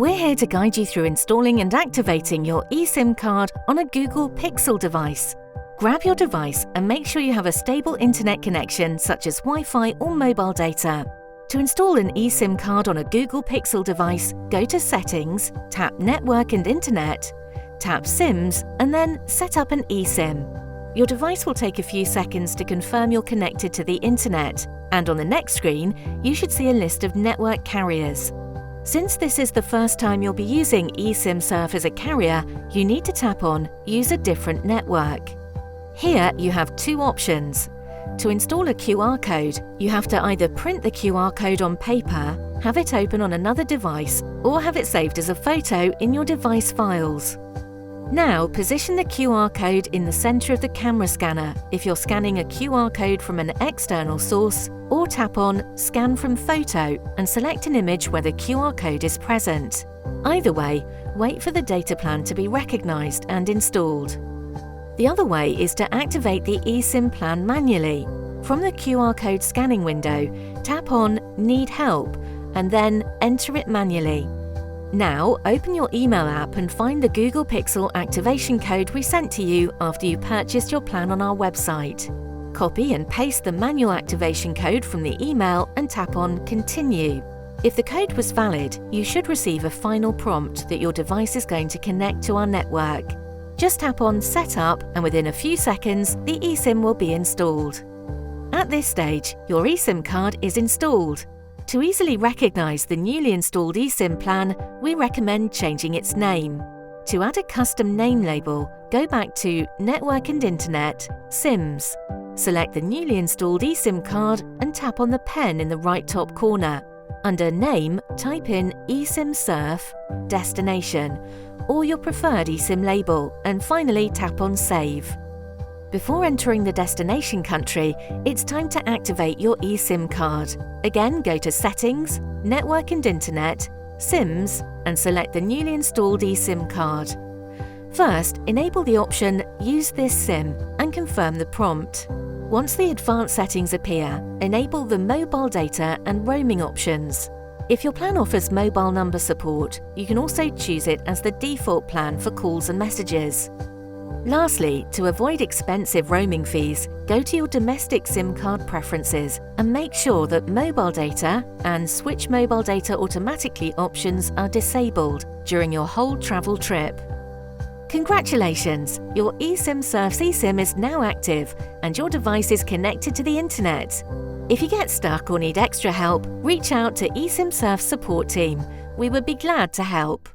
We're here to guide you through installing and activating your eSIM card on a Google Pixel device. Grab your device and make sure you have a stable internet connection such as Wi-Fi or mobile data. To install an eSIM card on a Google Pixel device, go to Settings, tap Network and Internet, tap SIMs, and then set up an eSIM. Your device will take a few seconds to confirm you're connected to the internet, and on the next screen, you should see a list of network carriers. Since this is the first time you'll be using eSIM Surf as a carrier, you need to tap on Use a different network. Here you have two options. To install a QR code, you have to either print the QR code on paper, have it open on another device, or have it saved as a photo in your device files. Now, position the QR code in the center of the camera scanner if you're scanning a QR code from an external source, or tap on Scan from Photo and select an image where the QR code is present. Either way, wait for the data plan to be recognized and installed. The other way is to activate the eSIM plan manually. From the QR code scanning window, tap on Need Help and then enter it manually. Now, open your email app and find the Google Pixel activation code we sent to you after you purchased your plan on our website. Copy and paste the manual activation code from the email and tap on Continue. If the code was valid, you should receive a final prompt that your device is going to connect to our network. Just tap on Set Up and within a few seconds, the eSIM will be installed. At this stage, your eSIM card is installed. To easily recognize the newly installed eSIM plan, we recommend changing its name. To add a custom name label, go back to Network and Internet, SIMs. Select the newly installed eSIM card and tap on the pen in the right top corner. Under Name, type in eSIM Surf, Destination, or your preferred eSIM label, and finally tap on Save. Before entering the destination country, it's time to activate your eSIM card. Again, go to Settings, Network and Internet, SIMs, and select the newly installed eSIM card. First, enable the option Use this SIM and confirm the prompt. Once the advanced settings appear, enable the mobile data and roaming options. If your plan offers mobile number support, you can also choose it as the default plan for calls and messages. Lastly, to avoid expensive roaming fees, go to your domestic SIM card preferences and make sure that mobile data and Switch Mobile Data Automatically options are disabled during your whole travel trip. Congratulations! Your eSIM Surf's eSIM is now active and your device is connected to the internet. If you get stuck or need extra help, reach out to eSIM Surf support team. We would be glad to help.